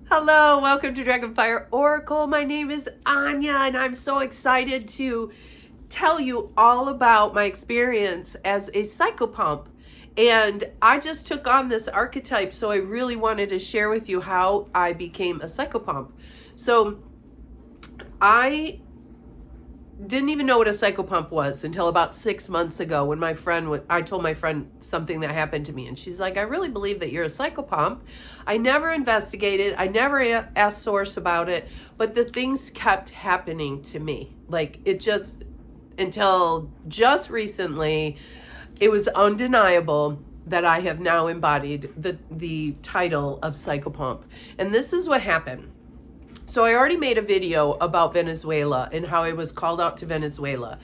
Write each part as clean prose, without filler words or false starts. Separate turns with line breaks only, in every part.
Hello, welcome to Dragonfire Oracle. My name is Anja, and I'm so excited to tell you all about my experience as a psychopomp. And I just took on this archetype, so I really wanted to share with you how I became a psychopomp. So I didn't even know what a psychopomp was until about 6 months ago when I told my friend something that happened to me, and she's like, I really believe that you're a psychopomp. I never investigated, I never asked source about it, but the things kept happening to me. Like it just, until just recently, it was undeniable that I have now embodied the title of psychopomp. And this is what happened. So I already made a video about Venezuela and how I was called out to Venezuela.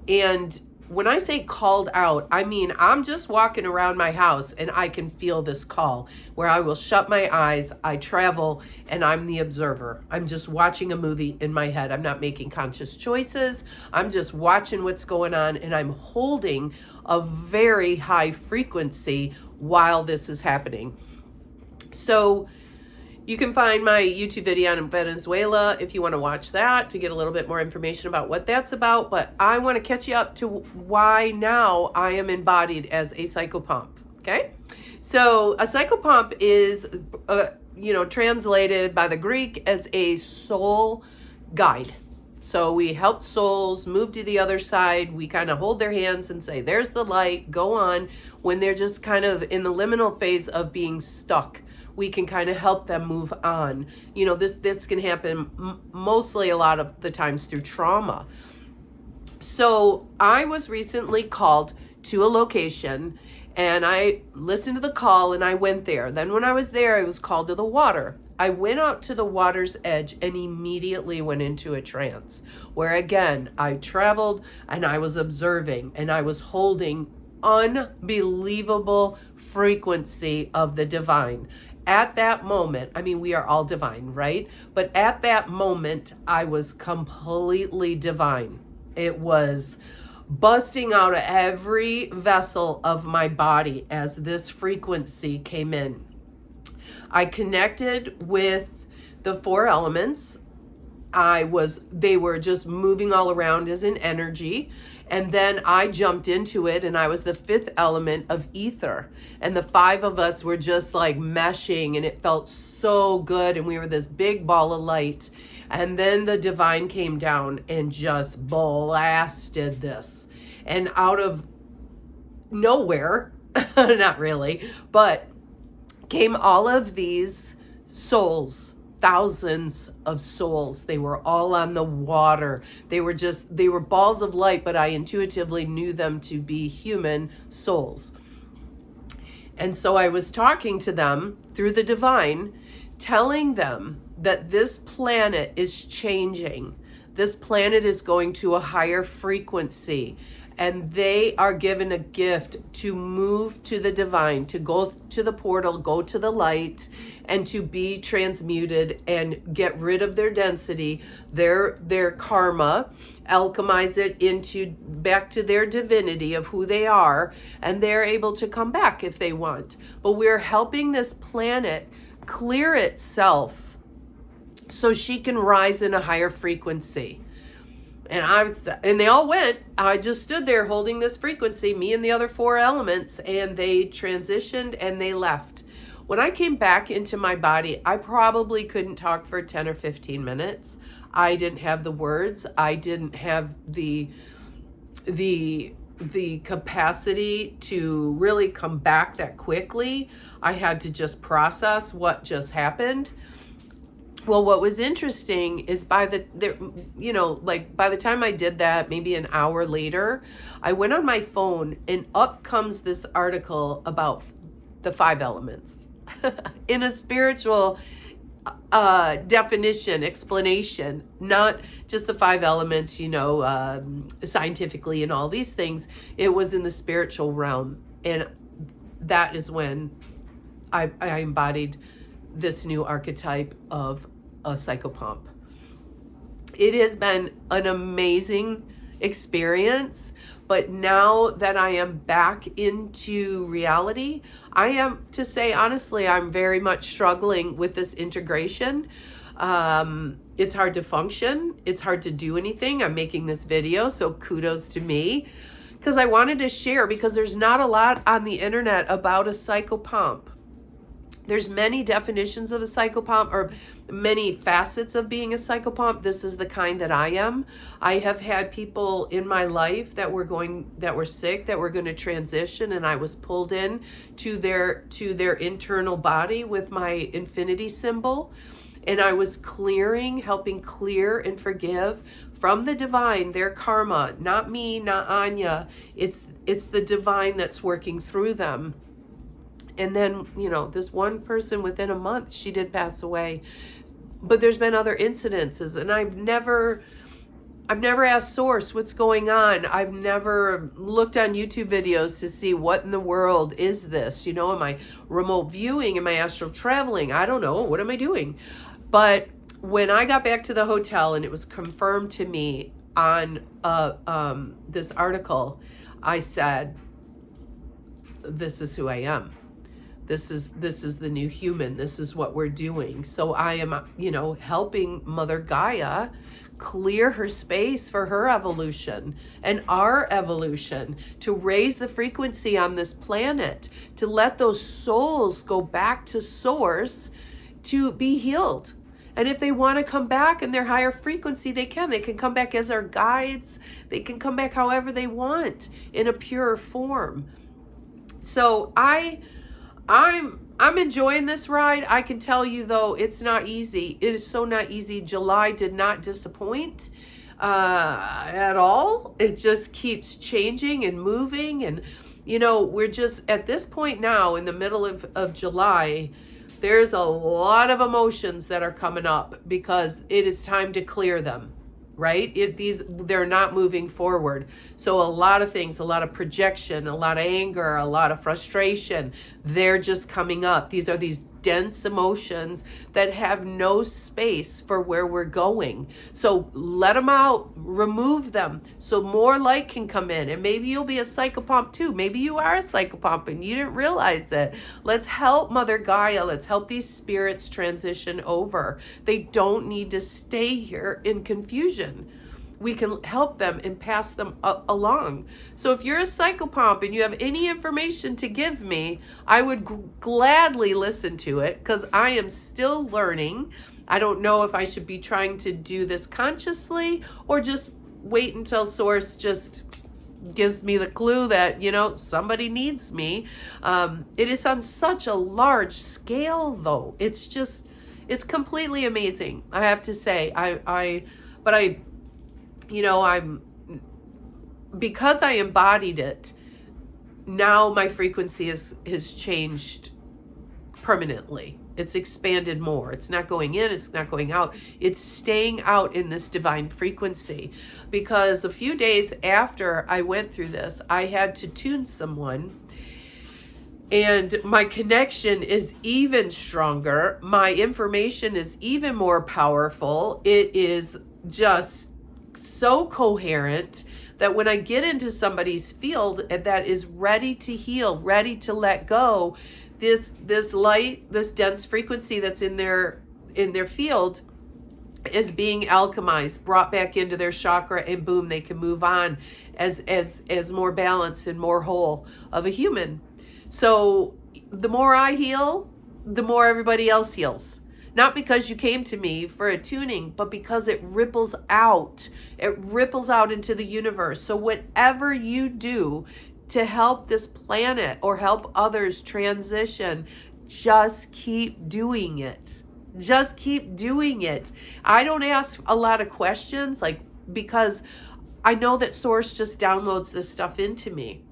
And when I say called out, I mean, I'm just walking around my house and I can feel this call where I will shut my eyes, I travel, and I'm the observer. I'm just watching a movie in my head. I'm not making conscious choices. I'm just watching what's going on, and I'm holding a very high frequency while this is happening. So you can find my YouTube video on Venezuela if you want to watch that to get a little bit more information about what that's about. But I want to catch you up to why now I am embodied as a psychopomp. Okay, so a psychopomp is, translated by the Greek as a soul guide. So we help souls move to the other side. We kind of hold their hands and say, there's the light, go on. When they're just kind of in the liminal phase of being stuck, we can kind of help them move on. You know, this can happen mostly a lot of the times through trauma. So I was recently called to a location, and I listened to the call and I went there. Then when I was there, I was called to the water. I went out to the water's edge and immediately went into a trance where, again, I traveled and I was observing and I was holding unbelievable frequency of the divine. At that moment, I mean, we are all divine, right? But at that moment, I was completely divine. It was busting out of every vessel of my body as this frequency came in. I connected with the four elements. They were just moving all around as an energy. And then I jumped into it, and I was the fifth element of ether. And the five of us were just like meshing, and it felt so good. And we were this big ball of light. And then the divine came down and just blasted this. And out of nowhere, not really, but came all of these souls. Thousands of souls. They were all on the water. They were balls of light, but I intuitively knew them to be human souls. And so I was talking to them through the divine, telling them that this planet is changing. This planet is going to a higher frequency. And they are given a gift to move to the divine, to go to the portal, go to the light, and to be transmuted and get rid of their density, their karma, alchemize it into back to their divinity of who they are, and they're able to come back if they want. But we're helping this planet clear itself so she can rise in a higher frequency. And they all went. I just stood there holding this frequency, me and the other four elements, and they transitioned and they left. When I came back into my body, I probably couldn't talk for 10 or 15 minutes. I didn't have the words. I didn't have the capacity to really come back that quickly. I had to just process what just happened. Well, what was interesting is by the time I did that, maybe an hour later, I went on my phone and up comes this article about the five elements in a spiritual definition, explanation, not just the five elements, scientifically and all these things. It was in the spiritual realm. And that is when I embodied this new archetype of a psychopomp. It has been an amazing experience. But now that I am back into reality, I am, to say honestly, I'm very much struggling with this integration. It's hard to function. It's hard to do anything. I'm making this video, so kudos to me, because I wanted to share, because there's not a lot on the internet about a psychopomp. There's many definitions of a psychopomp, or many facets of being a psychopomp. This is the kind that I am. I have had people in my life that were sick, that were going to transition, and I was pulled in to their internal body with my infinity symbol. And I was helping clear and forgive from the divine, their karma, not me, not Anja. It's the divine that's working through them. And then, this one person, within a month, she did pass away. But there's been other incidences, and I've never asked Source what's going on. I've never looked on YouTube videos to see what in the world is this. Am I remote viewing? Am I astral traveling? I don't know. What am I doing? But when I got back to the hotel and it was confirmed to me on this article, I said, this is who I am. This is the new human. This is what we're doing. So I am, helping Mother Gaia clear her space for her evolution and our evolution, to raise the frequency on this planet, to let those souls go back to Source to be healed. And if they want to come back in their higher frequency, they can. They can come back as our guides. They can come back however they want, in a pure form. So I'm enjoying this ride. I can tell you, though, it's not easy. It is so not easy. July did not disappoint at all. It just keeps changing and moving. And, we're just at this point now in the middle of July. There's a lot of emotions that are coming up because it is time to clear them, right? They're not moving forward. So a lot of things, a lot of projection, a lot of anger, a lot of frustration, they're just coming up. These are these dense emotions that have no space for where we're going. So let them out, remove them, so more light can come in. And maybe you'll be a psychopomp too. Maybe you are a psychopomp and you didn't realize it. Let's help Mother Gaia. Let's help these spirits transition over. They don't need to stay here in confusion. We can help them and pass them along. So if you're a psychopomp and you have any information to give me, I would gladly listen to it, because I am still learning. I don't know if I should be trying to do this consciously or just wait until Source just gives me the clue that, somebody needs me. It is on such a large scale, though. It's completely amazing, I have to say. Because I embodied it, now my frequency has changed permanently. It's expanded more. It's not going in, it's not going out. It's staying out in this divine frequency. Because a few days after I went through this, I had to tune someone, and my connection is even stronger. My information is even more powerful. It is just so coherent that when I get into somebody's field that is ready to heal, ready to let go, this light, this dense frequency that's in their field is being alchemized, brought back into their chakra, and boom, they can move on as more balanced and more whole of a human. So the more I heal, the more everybody else heals. Not because you came to me for a tuning, but because it ripples out. It ripples out into the universe. So whatever you do to help this planet or help others transition, just keep doing it. Just keep doing it. I don't ask a lot of questions, because I know that Source just downloads this stuff into me.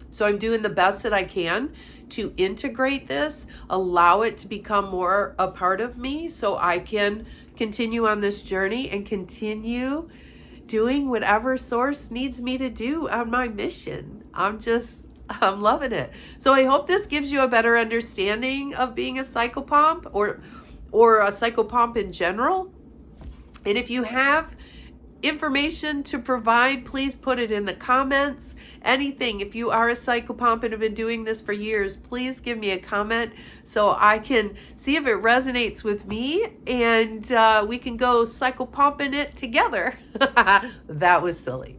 So I'm doing the best that I can to integrate this, allow it to become more a part of me, so I can continue on this journey and continue doing whatever Source needs me to do on my mission. I'm loving it. So I hope this gives you a better understanding of being a psychopomp or a psychopomp in general. And if you have information to provide, please put it in the comments. Anything, if you are a psychopomp and have been doing this for years, please give me a comment so I can see if it resonates with me, and we can go psychopomping it together. That was silly.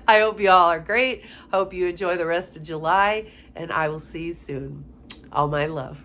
I hope you all are great. Hope you enjoy the rest of July, and I will see you soon. All my love.